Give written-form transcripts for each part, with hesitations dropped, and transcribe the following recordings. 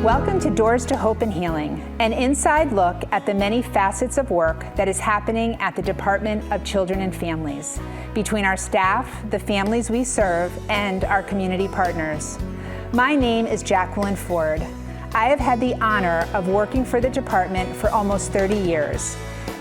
Welcome to Doors to Hope and Healing, an inside look at the many facets of work that is happening at the Department of Children and Families, between our staff, the families we serve, and our community partners. My name is Jaqueline Ford. I have had the honor of working for the department for almost 30 years.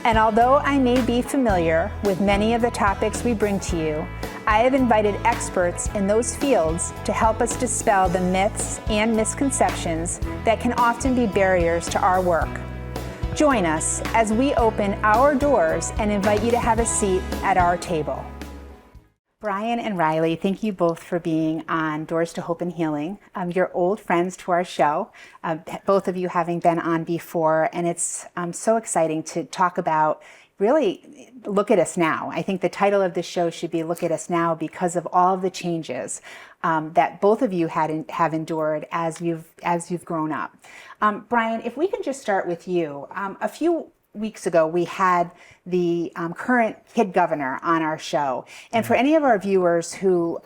And although I may be familiar with many of the topics we bring to you, I have invited experts in those fields to help us dispel the myths and misconceptions that can often be barriers to our work. Join us as we open our doors and invite you to have a seat at our table. Brian and Riley, thank you both for being on Doors to Hope and Healing. You're old friends to our show, both of you having been on before, and it's so exciting to talk about really look at us now. I think the title of the show should be Look at Us Now because of all of the changes that both of you have endured as you've grown up. Brian, if we can just start with you. A few weeks ago, we had the current kid governor on our show. And for any of our viewers who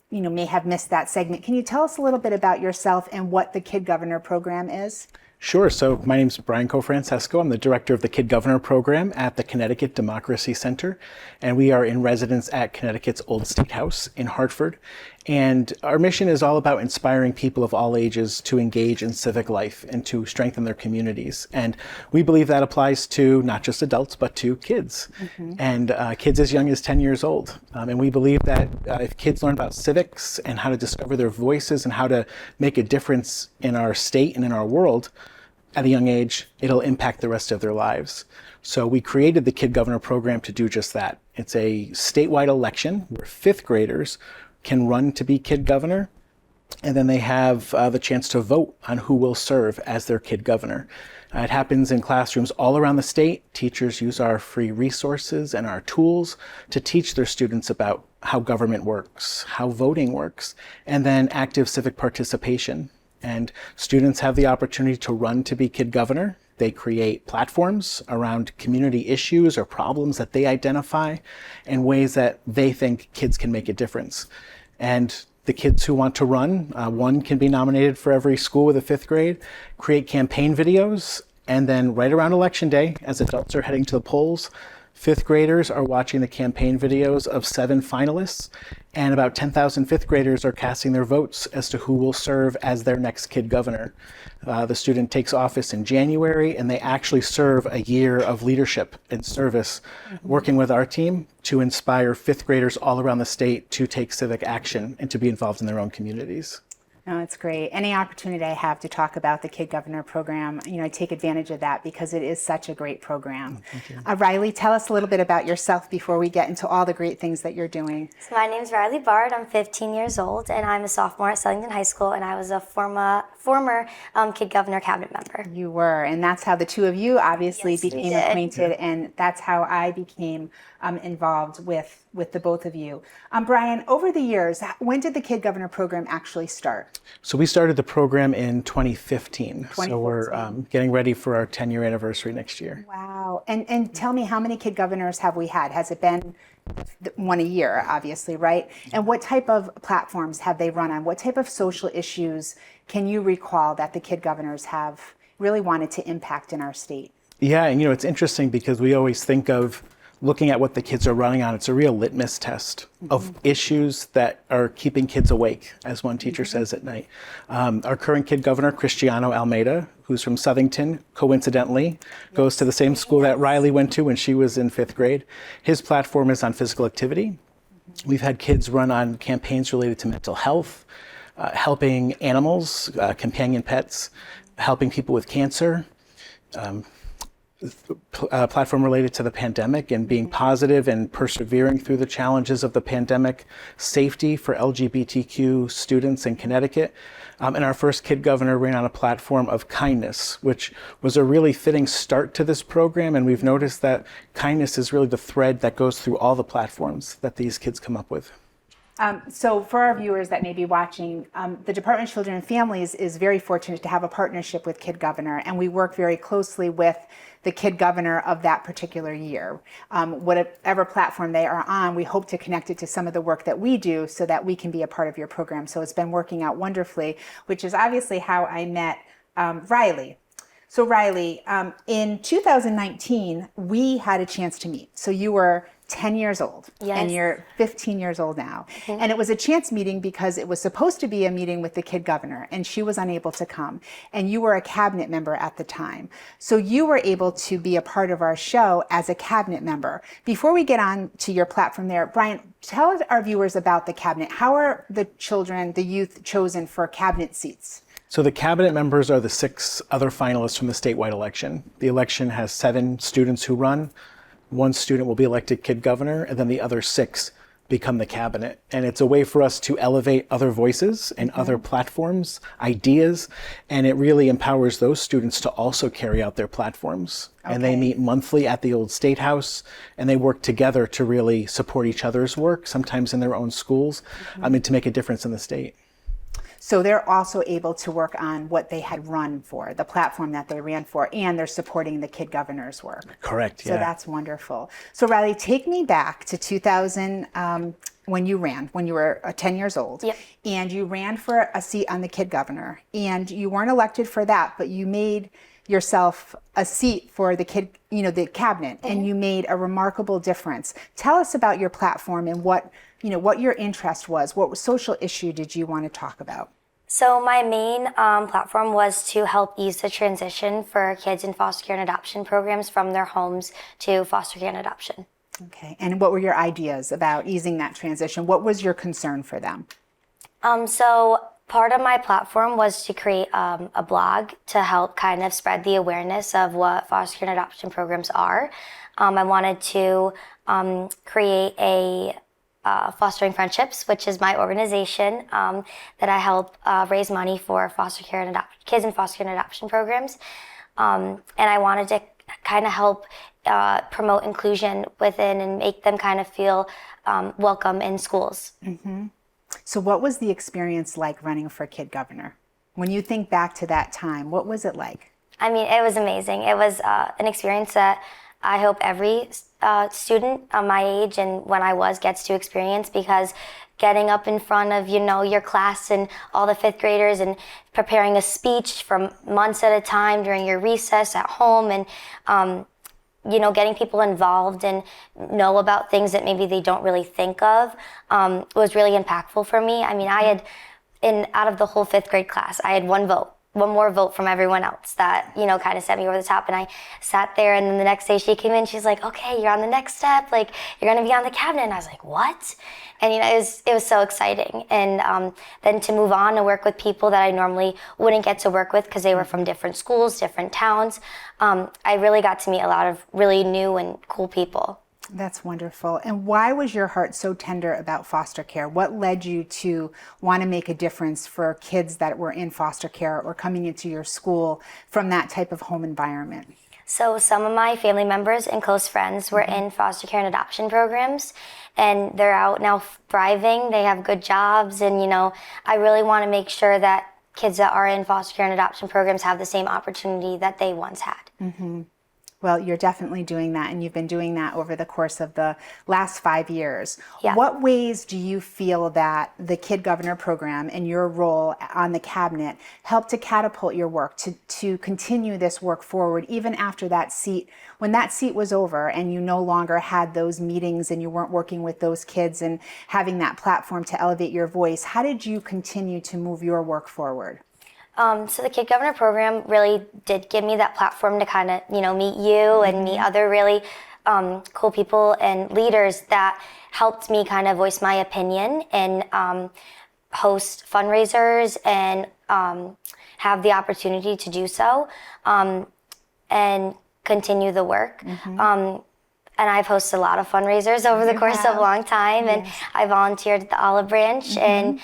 may have missed that segment, can you tell us a little bit about yourself and what the Kid Governor program is? Sure. So my name is Brian Cofrancesco. I'm the director of the Kid Governor program at the Connecticut Democracy Center, and we are in residence at Connecticut's Old State House in Hartford. And our mission is all about inspiring people of all ages to engage in civic life and to strengthen their communities. And we believe that applies to not just adults, but to kids, and kids as young as 10 years old. And we believe that if kids learn about civics and how to discover their voices and how to make a difference in our state and in our world, at a young age, it'll impact the rest of their lives. So we created the Kid Governor program to do just that. It's a statewide election where fifth graders can run to be kid governor, and then they have the chance to vote on who will serve as their kid governor. It happens in classrooms all around the state. Teachers use our free resources and our tools to teach their students about how government works, how voting works, and then active civic participation. And students have the opportunity to run to be kid governor. They create platforms around community issues or problems that they identify and ways that they think kids can make a difference. And the kids who want to run, one can be nominated for every school with a fifth grade, create campaign videos, and then right around Election Day, as adults are heading to the polls, fifth graders are watching the campaign videos of 7 finalists, and about 10,000 fifth graders are casting their votes as to who will serve as their next kid governor. The student takes office in January, and they actually serve a year of leadership and service, working with our team to inspire fifth graders all around the state to take civic action and to be involved in their own communities. No, it's great. Any opportunity I have to talk about the Kid Governor program, I take advantage of that because it is such a great program. Thank you. Riley, tell us a little bit about yourself before we get into all the great things that you're doing. So my name is Riley Bard. I'm 15 years old, and I'm a sophomore at Southington High School, and I was a former Kid Governor cabinet member. You were, and that's how the two of you obviously became acquainted, and that's how I became involved with the both of you. Brian, over the years, when did the Kid Governor program actually start? So we started the program in 2015. So we're getting ready for our 10-year anniversary next year. Wow. And tell me, how many kid governors have we had? Has it been one a year, obviously, right? And what type of platforms have they run on? What type of social issues can you recall that the kid governors have really wanted to impact in our state? Yeah, and it's interesting because we always think of looking at what the kids are running on. It's a real litmus test of issues that are keeping kids awake, as one teacher says at night. Our current kid governor, Cristiano Almeida, who's from Southington, coincidentally, goes to the same school that Riley went to when she was in fifth grade. His platform is on physical activity. We've had kids run on campaigns related to mental health, helping animals, companion pets, helping people with cancer, platform related to the pandemic and being positive and persevering through the challenges of the pandemic, safety for LGBTQ students in Connecticut. And our first kid governor ran on a platform of kindness, which was a really fitting start to this program. And we've noticed that kindness is really the thread that goes through all the platforms that these kids come up with. So for our viewers that may be watching, the Department of Children and Families is very fortunate to have a partnership with Kid Governor, and we work very closely with the Kid Governor of that particular year. Whatever platform they are on, we hope to connect it to some of the work that we do so that we can be a part of your program. So it's been working out wonderfully, which is obviously how I met Riley. So Riley, in 2019, we had a chance to meet. So you were 10 years old, Yes. and you're 15 years old now. And it was a chance meeting because it was supposed to be a meeting with the kid governor, and she was unable to come. And you were a cabinet member at the time. So you were able to be a part of our show as a cabinet member. Before we get on to your platform there, Brian, tell our viewers about the cabinet. How are the children, the youth, chosen for cabinet seats? So the cabinet members are the 6 other finalists from the statewide election. The election has 7 students who run. 1 student will be elected kid governor, and then the other 6 become the cabinet. And it's a way for us to elevate other voices and other platforms, ideas, and it really empowers those students to also carry out their platforms. And they meet monthly at the old State House, and they work together to really support each other's work, sometimes in their own schools, to make a difference in the state. So they're also able to work on what they had run for, the platform that they ran for, and they're supporting the kid governor's work. Correct, So that's wonderful. So Riley, take me back to 2000 when you were 10 years old. Yep. And you ran for a seat on the kid governor. And you weren't elected for that, but you made yourself a seat for the kid, the cabinet, and you made a remarkable difference. Tell us about your platform and what your interest was. What social issue did you want to talk about? So my main platform was to help ease the transition for kids in foster care and adoption programs from their homes to foster care and adoption. Okay, and what were your ideas about easing that transition? What was your concern for them? So part of my platform was to create a blog to help kind of spread the awareness of what foster care and adoption programs are. I wanted to create a Fostering Friendships, which is my organization that I help raise money for foster care and kids in foster care and adoption programs. And I wanted to kind of help promote inclusion within and make them kind of feel welcome in schools. Mm-hmm. So what was the experience like running for kid governor? When you think back to that time, what was it like? I mean, it was amazing. It was an experience that I hope every student my age and when I was gets to experience, because getting up in front of, your class and all the 5th graders and preparing a speech for months at a time during your recess at home and, getting people involved and know about things that maybe they don't really think of was really impactful for me. I mean, out of the whole 5th grade class, I had one more vote from everyone else that, kind of set me over the top. And I sat there, and then the next day she came in, she's like, okay, you're on the next step. Like, you're going to be on the cabinet. And I was like, what? And, it was so exciting. And then to move on and work with people that I normally wouldn't get to work with because they were from different schools, different towns. I really got to meet a lot of really new and cool people. That's wonderful. And why was your heart so tender about foster care? What led you to want to make a difference for kids that were in foster care or coming into your school from that type of home environment? So some of my family members and close friends were in foster care and adoption programs, and they're out now thriving. They have good jobs, and I really want to make sure that kids that are in foster care and adoption programs have the same opportunity that they once had. Mm-hmm. Well, you're definitely doing that, and you've been doing that over the course of the last 5 years. Yeah. What ways do you feel that the Kid Governor program and your role on the cabinet helped to catapult your work to continue this work forward, even after that seat, when that seat was over and you no longer had those meetings and you weren't working with those kids and having that platform to elevate your voice? How did you continue to move your work forward? So the Kid Governor program really did give me that platform to kind of, meet you and meet other really cool people and leaders that helped me kind of voice my opinion and host fundraisers and have the opportunity to do so and continue the work. And I've hosted a lot of fundraisers over the course of a long time. And I volunteered at the Olive Branch and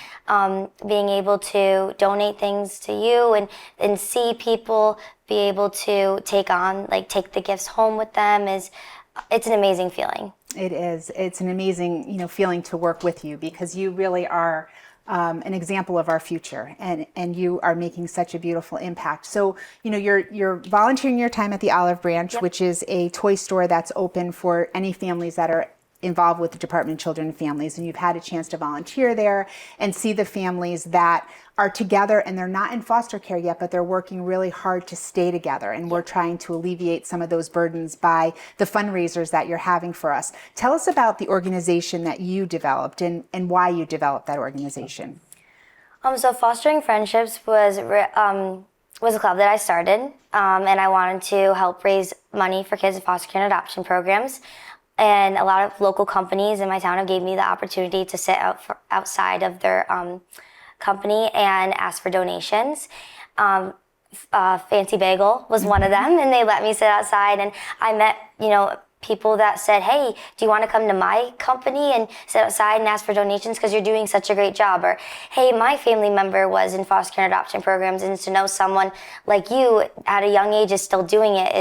being able to donate things to you and see people be able to take the gifts home with them it's an amazing feeling. It is. It's an amazing, feeling to work with you, because you really are an example of our future, and you are making such a beautiful impact. So, you're volunteering your time at the Olive Branch, which is a toy store that's open for any families that are involved with the Department of Children and Families, and you've had a chance to volunteer there and see the families that are together and they're not in foster care yet, but they're working really hard to stay together. And we're trying to alleviate some of those burdens by the fundraisers that you're having for us. Tell us about the organization that you developed and why you developed that organization. So Fostering Friendships was a club that I started, and I wanted to help raise money for kids in foster care and adoption programs. And a lot of local companies in my town have gave me the opportunity to sit outside of their company and ask for donations. Fancy Bagel was one of them, and they let me sit outside. And I met, people that said, hey, do you want to come to my company and sit outside and ask for donations because you're doing such a great job? Or, hey, my family member was in foster care and adoption programs, and to know someone like you at a young age is still doing it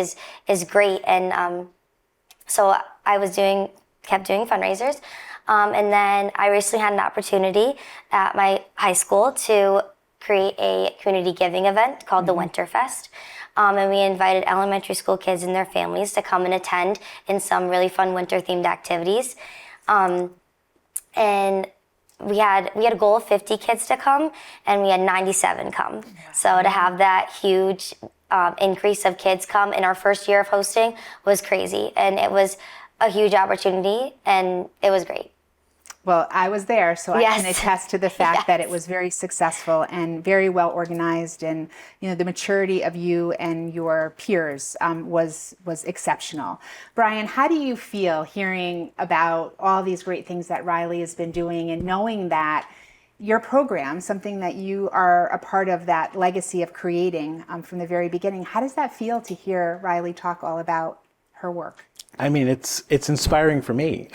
is great. And so I kept doing fundraisers. And then I recently had an opportunity at my high school to create a community giving event called the Winterfest. And we invited elementary school kids and their families to come and attend in some really fun winter-themed activities. And we had a goal of 50 kids to come, and we had 97 come. Wow. So to have that huge increase of kids come in our first year of hosting was crazy. And it was a huge opportunity, and it was great. Well, I was there, so Yes. I can attest to the fact that it was very successful and very well organized, and the maturity of you and your peers was exceptional. Brian, how do you feel hearing about all these great things that Riley has been doing, and knowing that your program, something that you are a part of that legacy of creating from the very beginning? How does that feel to hear Riley talk all about her work? I mean, it's inspiring for me.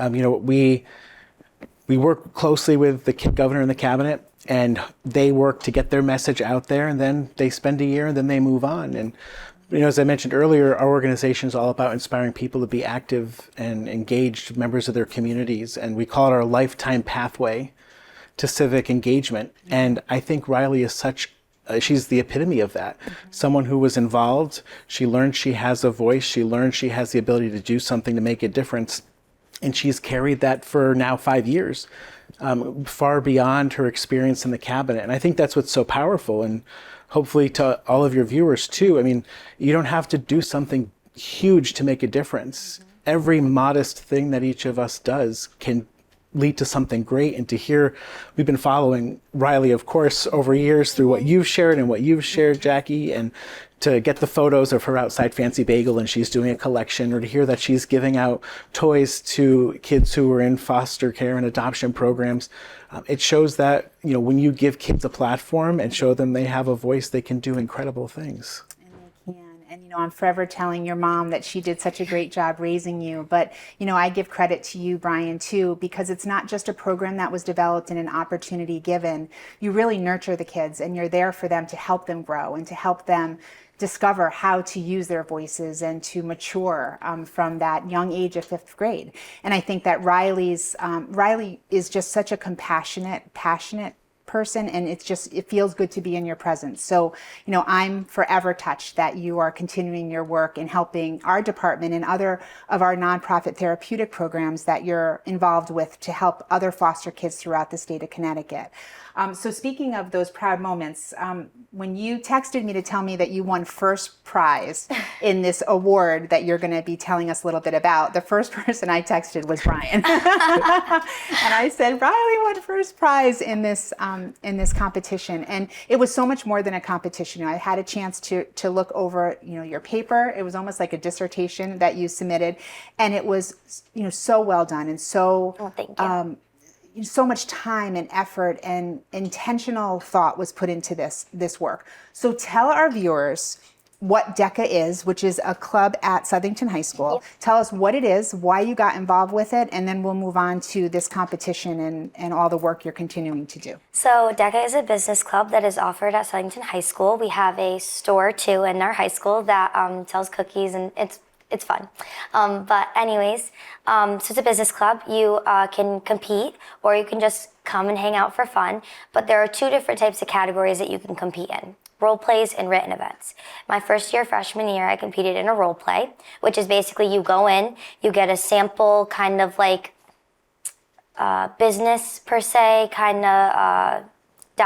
We work closely with the kid governor and the cabinet, and they work to get their message out there, and then they spend a year and then they move on. And as I mentioned earlier, our organization is all about inspiring people to be active and engaged members of their communities, and we call it our lifetime pathway to civic engagement. And I think Riley is she's the epitome of that. Someone who was involved, she learned she has a voice, she learned she has the ability to do something to make a difference. And she's carried that for now 5 years, far beyond her experience in the cabinet. And I think that's what's so powerful. And hopefully to all of your viewers too, I mean, you don't have to do something huge to make a difference. Every modest thing that each of us does can lead to something great. And to hear, we've been following Riley, of course, over years through what you've shared and what you've shared, Jackie, and to get the photos of her outside Fancy Bagel and she's doing a collection, or to hear that she's giving out toys to kids who are in foster care and adoption programs. It shows that, when you give kids a platform and show them they have a voice, they can do incredible things. And I'm forever telling your mom that she did such a great job raising you. But, I give credit to you, Brian, too, because it's not just a program that was developed and an opportunity given. You really nurture the kids, and you're there for them to help them grow and to help them discover how to use their voices and to mature from that young age of 5th grade. And I think that Riley is just such a compassionate, passionate person, and it feels good to be in your presence. So, I'm forever touched that you are continuing your work in helping our department and other of our nonprofit therapeutic programs that you're involved with to help other foster kids throughout the state of Connecticut. So speaking of those proud moments, when you texted me to tell me that you won first prize in this award that you're going to be telling us a little bit about, the first person I texted was Brian. And I said, Riley won first prize in this competition. And it was so much more than a competition. I had a chance to look over, your paper. It was almost like a dissertation that you submitted. And it was, so well done, and so thank you. So much time and effort and intentional thought was put into this work. So tell our viewers what DECA is, which is a club at Southington High School. Yep. Tell us what it is, why you got involved with it, and then we'll move on to this competition and all the work you're continuing to do. So DECA is a business club that is offered at Southington High School. We have a store too in our high school that sells cookies, and it's fun. But anyways, so it's a business club. You can compete, or you can just come and hang out for fun. But there are 2 different types of categories that you can compete in: role plays and written events. My first year, freshman year, I competed in a role play, which is basically you go in, you get a sample kind of like business per se kind of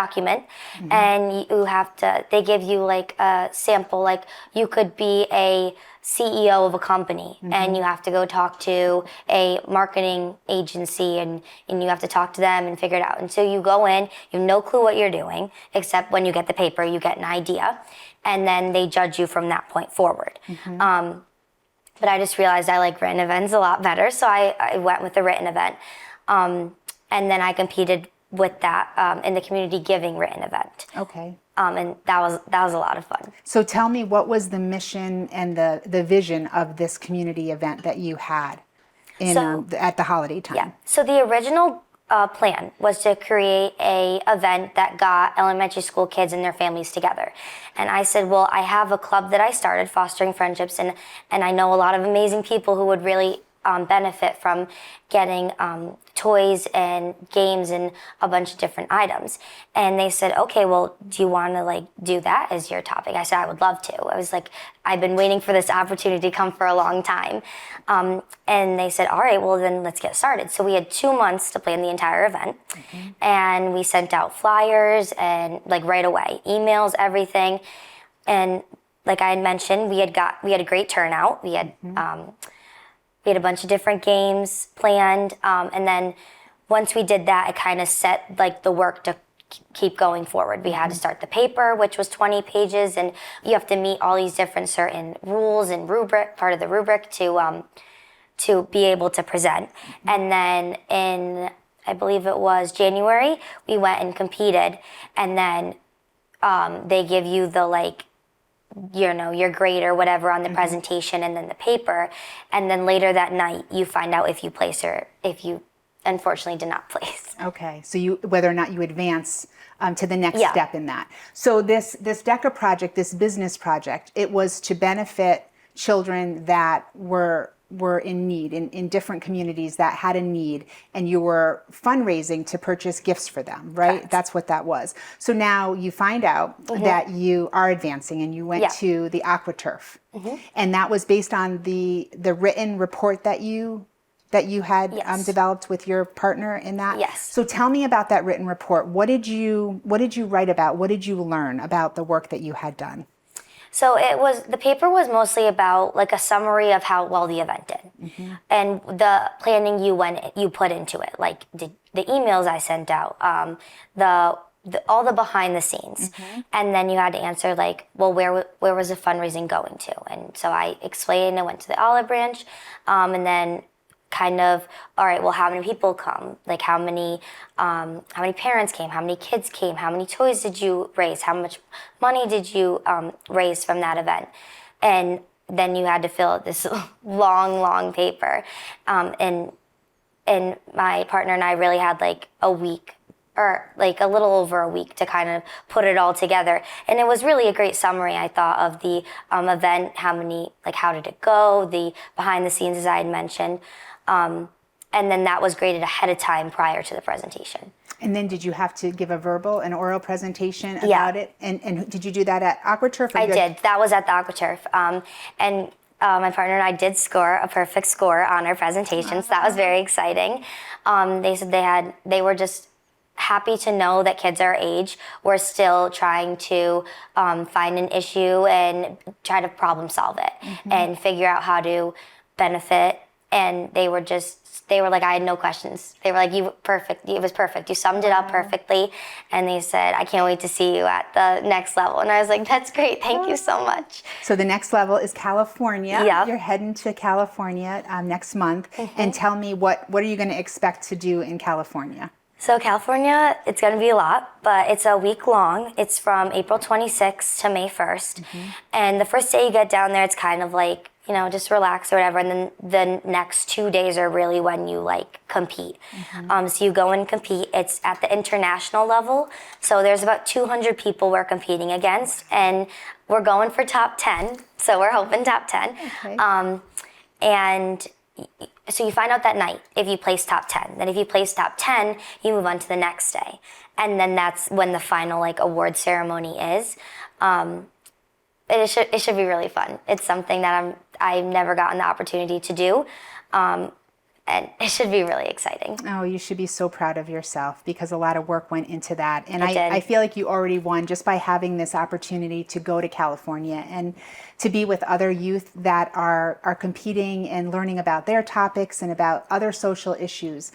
document, and you have to, they give you like a sample, like you could be a CEO of a company, and you have to go talk to a marketing agency, and you have to talk to them and figure it out. And so you go in, you have no clue what you're doing, except when you get the paper, you get an idea, and then they judge you from that point forward. But I just realized I like written events a lot better, so I went with the written event. And then I competed with that in the community giving written event. Okay. And that was a lot of fun. So tell me, what was the mission and the vision of this community event that you had at the holiday time? Yeah. So the original plan was to create a event that got elementary school kids and their families together. And I said, well, I have a club that I started, Fostering Friendships, and I know a lot of amazing people who would really benefit from getting toys and games and a bunch of different items. And they said, okay, well, do you want to like do that as your topic? I said, I would love to. I was like, I've been waiting for this opportunity to come for a long time. And they said, all right, well then let's get started. So we had 2 months to plan the entire event. And we sent out flyers and like right away, emails, everything. And like I had mentioned, we had a great turnout. We had a bunch of different games planned, and then once we did that, it kind of set like the work to keep going forward. We had to start the paper, which was 20 pages, and you have to meet all these different certain rules and part of the rubric to be able to present. And then in, I believe it was January, we went and competed, and then they give you the like, your grade or whatever on the presentation and then the paper. And then later that night, you find out if you place or if you unfortunately did not place. Okay, so whether or not you advance to the next step in that. So this DECA project, this business project, it was to benefit children that were in need, in different communities that had a need, and you were fundraising to purchase gifts for them, right? Correct. That's what that was. So now you find out that you are advancing, and you went to the AquaTurf. And that was based on the written report that you had developed with your partner in that? Yes. So tell me about that written report. What did you write about? What did you learn about the work that you had done? So the paper was mostly about like a summary of how well the event did, and the planning you put into it, like the emails I sent out, all the behind the scenes, and then you had to answer like, well, where was the fundraising going to? And so I explained. I went to the olive branch, and then kind of, all right, well, how many people come? Like how many parents came? How many kids came? How many toys did you raise? How much money did you raise from that event? And then you had to fill out this long paper. And my partner and I really had like a week, or like a little over a week, to kind of put it all together. And it was really a great summary, I thought, of the event, how did it go, the behind the scenes, as I had mentioned. And then that was graded ahead of time prior to the presentation. And then did you have to give an oral presentation about it? And did you do that at AquaTurf? I did. That was at the AquaTurf. And my partner and I did score a perfect score on our presentation, so that was very exciting. They said they were just happy to know that kids our age were still trying to find an issue and try to problem solve it and figure out how to benefit. And they were like, I had no questions. They were like, you were perfect. It was perfect. You summed it up perfectly. And they said, I can't wait to see you at the next level. And I was like, that's great. Thank you so much. So the next level is California. Yep. You're heading to California next month. And tell me, what are you going to expect to do in California? So California, it's going to be a lot, but it's a week long. It's from April 26th to May 1st. And the first day you get down there, it's kind of like, just relax or whatever. And then the next 2 days are really when you like compete. So you go and compete. It's at the international level. So there's about 200 people we're competing against, and we're going for top 10. So we're hoping top 10. Okay. And so you find out that night if you place top 10. Then if you place top 10, you move on to the next day. And then that's when the final like award ceremony is. It should be really fun. It's something that I've never gotten the opportunity to do. and it should be really exciting. Oh, you should be so proud of yourself because a lot of work went into that. And It did. I feel like you already won just by having this opportunity to go to California and to be with other youth that are competing and learning about their topics and about other social issues.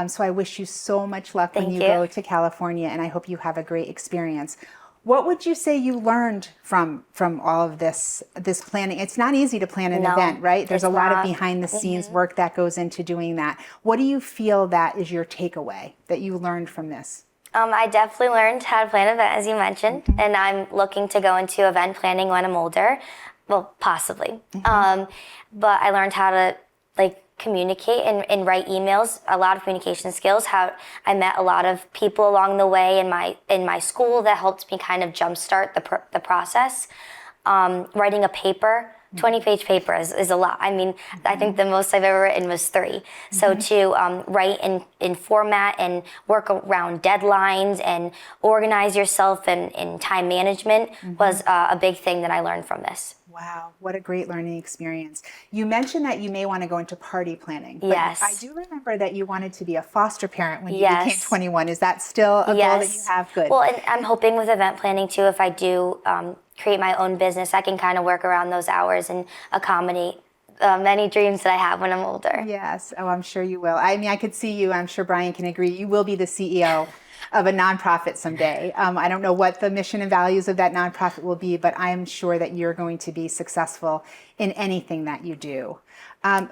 So I wish you so much luck when you go to California, and I hope you have a great experience. What would you say you learned from all of this planning? It's not easy to plan an event, right? There's a lot of behind the scenes work that goes into doing that. What do you feel that is your takeaway that you learned from this? I definitely learned how to plan an event, as you mentioned, and I'm looking to go into event planning when I'm older. Well, possibly. But I learned how to communicate and write emails, a lot of communication skills. How I met a lot of people along the way in my school that helped me kind of jumpstart the process. Writing a paper, 20-page paper is a lot. I mean, I think the most I've ever written was 3. So to write in format and work around deadlines and organize yourself in time management was a big thing that I learned from this. Wow, what a great learning experience. You mentioned that you may want to go into party planning. But Yes. I do remember that you wanted to be a foster parent when you became 21. Is that still a goal that you have? Good. Well, and I'm hoping with event planning too, if I do create my own business, I can kind of work around those hours and accommodate many dreams that I have when I'm older. Yes. Oh, I'm sure you will. I mean, I could see you. I'm sure Brian can agree. You will be the CEO of a nonprofit someday. I don't know what the mission and values of that nonprofit will be, but I'm sure that you're going to be successful in anything that you do.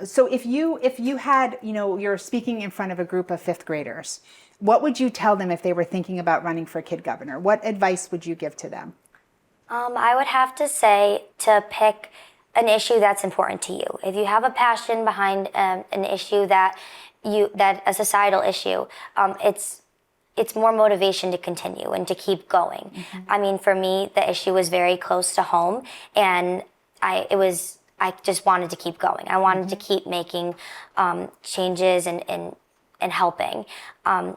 So if you had, you're speaking in front of a group of 5th graders, what would you tell them if they were thinking about running for kid governor? What advice would you give to them? I would have to say to pick an issue that's important to you. If you have a passion behind an issue that a societal issue, it's more motivation to continue and to keep going. I mean, for me, the issue was very close to home, and I just wanted to keep going. I wanted to keep making changes and helping. And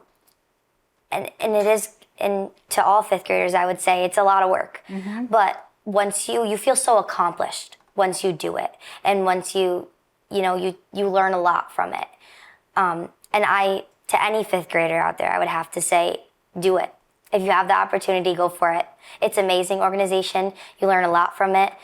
it is, and to all 5th graders, I would say it's a lot of work. But once you feel so accomplished once you do it, and once you learn a lot from it. And to any 5th grader out there, I would have to say, do it. If you have the opportunity, go for it. It's an amazing organization. You learn a lot from it.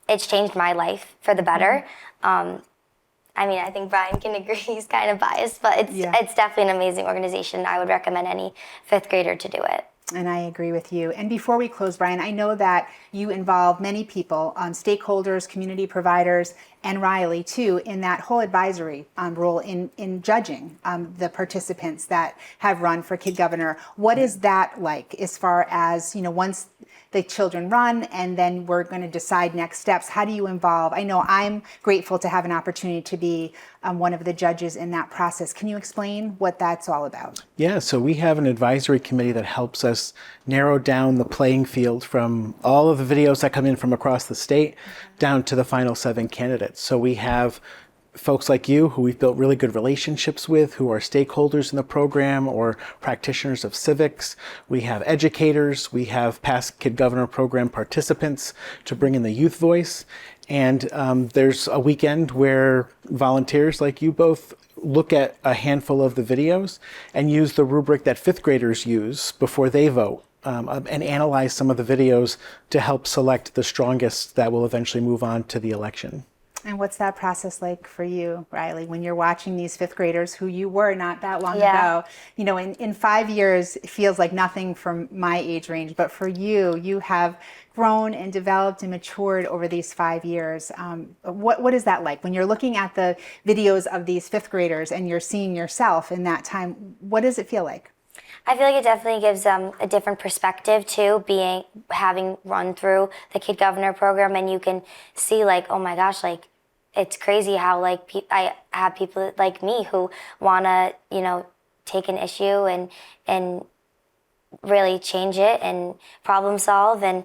It's changed my life for the better. I mean, I think Brian can agree. He's kind of biased, but it's definitely an amazing organization. I would recommend any 5th grader to do it. And I agree with you. And before we close, Brian, I know that you involve many people, stakeholders, community providers, and Riley too, in that whole advisory role in judging the participants that have run for Kid Governor. What is that like as far as, once the children run and then we're going to decide next steps? How do you involve? I know I'm grateful to have an opportunity to be one of the judges in that process. Can you explain what that's all about? Yeah, so we have an advisory committee that helps us narrow down the playing field from all of the videos that come in from across the state down to the final 7 candidates. So we have folks like you who we've built really good relationships with, who are stakeholders in the program or practitioners of civics. We have educators. We have past Kid Governor program participants to bring in the youth voice. And there's a weekend where volunteers like you both look at a handful of the videos and use the rubric that 5th graders use before they vote. And analyze some of the videos to help select the strongest that will eventually move on to the election. And what's that process like for you, Riley, when you're watching these 5th graders who you were not that long ago? In 5 years, it feels like nothing from my age range, but for you, you have grown and developed and matured over these 5 years. What is that like when you're looking at the videos of these 5th graders and you're seeing yourself in that time? What does it feel like? I feel like it definitely gives a different perspective too, having run through the Kid Governor program, and you can see oh my gosh, it's crazy how I have people like me who want to take an issue and really change it and problem solve, and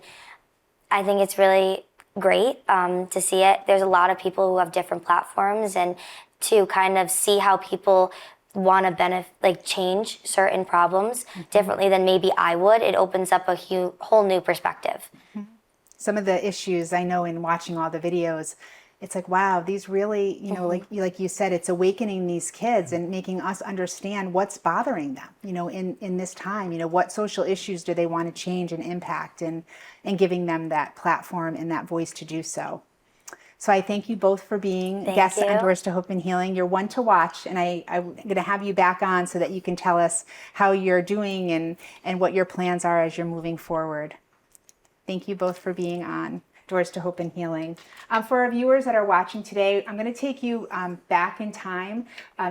I think it's really great to see it. There's a lot of people who have different platforms, and to kind of see how people want to change certain problems differently than maybe I would, it opens up a whole new perspective. Some of the issues I know in watching all the videos, it's like, wow, these really, you know, like you said, it's awakening these kids and making us understand what's bothering them, you know, in this time, you know, what social issues do they want to change and impact, and giving them that platform and that voice to do so. So I thank you both for being guests on Doors to Hope and Healing. You're one to watch, and I'm going to have you back on so that you can tell us how you're doing and what your plans are as you're moving forward. Thank you both for being on Doors to Hope and Healing. For our viewers that are watching today, I'm going to take you back in time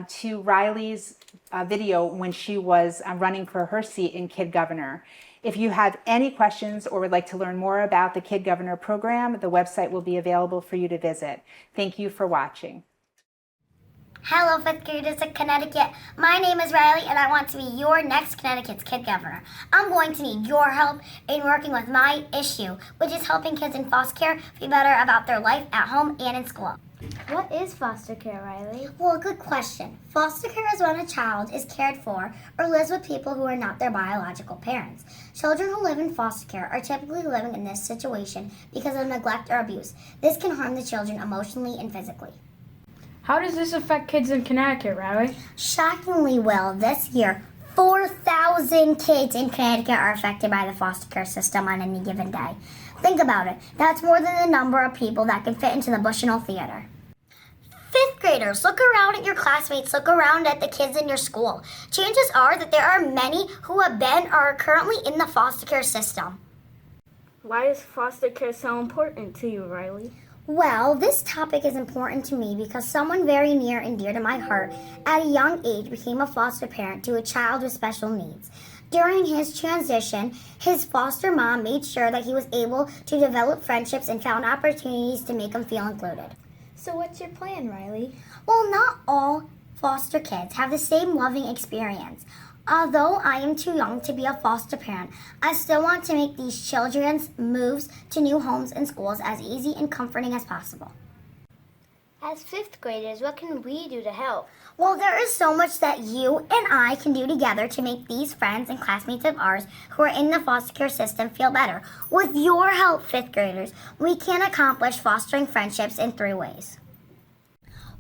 to Riley's video when she was running for her seat in Kid Governor. If you have any questions or would like to learn more about the Kid Governor program, the website will be available for you to visit. Thank you for watching. Hello, 5th graders of Connecticut. My name is Riley, and I want to be your next Connecticut's Kid Governor. I'm going to need your help in working with my issue, which is helping kids in foster care feel better about their life at home and in school. What is foster care, Riley? Well, good question. Foster care is when a child is cared for or lives with people who are not their biological parents. Children who live in foster care are typically living in this situation because of neglect or abuse. This can harm the children emotionally and physically. How does this affect kids in Connecticut, Riley? Shockingly well, this year, 4,000 kids in Connecticut are affected by the foster care system on any given day. Think about it. That's more than the number of people that can fit into the Bushnell Theater. 5th graders, look around at your classmates, look around at the kids in your school. Chances are that there are many who have been or are currently in the foster care system. Why is foster care so important to you, Riley? Well, this topic is important to me because someone very near and dear to my heart at a young age became a foster parent to a child with special needs. During his transition, his foster mom made sure that he was able to develop friendships and found opportunities to make him feel included. So what's your plan, Riley? Well, not all foster kids have the same loving experience. Although I am too young to be a foster parent, I still want to make these children's moves to new homes and schools as easy and comforting as possible. As 5th graders, what can we do to help? Well, there is so much that you and I can do together to make these friends and classmates of ours who are in the foster care system feel better. With your help, 5th graders, we can accomplish fostering friendships in 3 ways.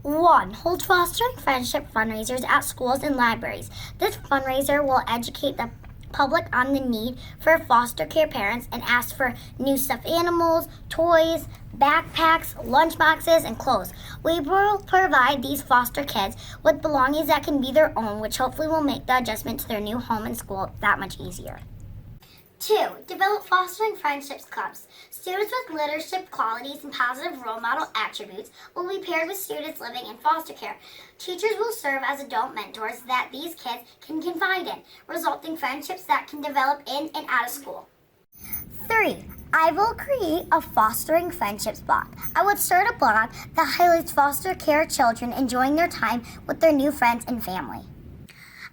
1. Hold fostering friendship fundraisers at schools and libraries. This fundraiser will educate the public on the need for foster care parents and ask for new stuffed animals, toys, backpacks, lunch boxes, and clothes. We will provide these foster kids with belongings that can be their own, which hopefully will make the adjustment to their new home and school that much easier. 2. Develop fostering friendships clubs. Students with leadership qualities and positive role model attributes will be paired with students living in foster care. Teachers will serve as adult mentors that these kids can confide in, resulting friendships that can develop in and out of school. 3. I will create a fostering friendships blog. I would start a blog that highlights foster care children enjoying their time with their new friends and family.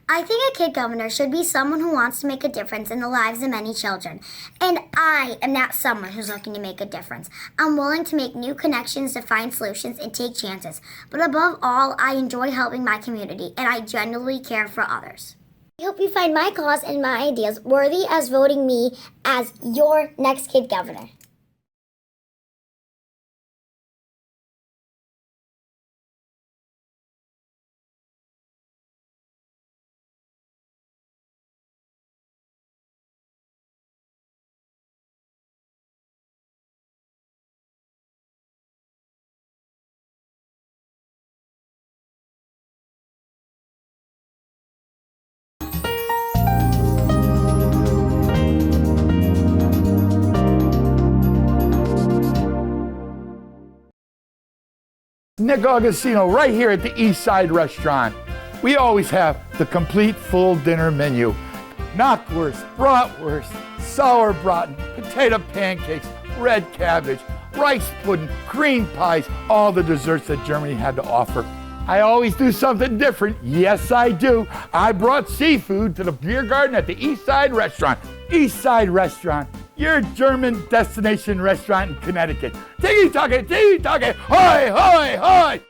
I think a kid governor should be someone who wants to make a difference in the lives of many children. And I am not someone who's looking to make a difference. I'm willing to make new connections, to find solutions, and take chances. But above all, I enjoy helping my community, and I genuinely care for others. I hope you find my cause and my ideas worthy as voting me as your next kid governor. Nick Augustino right here at the East Side Restaurant. We always have the complete full dinner menu. Knockwurst, bratwurst, sauerbraten, potato pancakes, red cabbage, rice pudding, cream pies, all the desserts that Germany had to offer. I always do something different. Yes, I do. I brought seafood to the beer garden at the East Side Restaurant. East Side Restaurant, your German destination restaurant in Connecticut. Tiki-taka, hoy, hoy, hoy!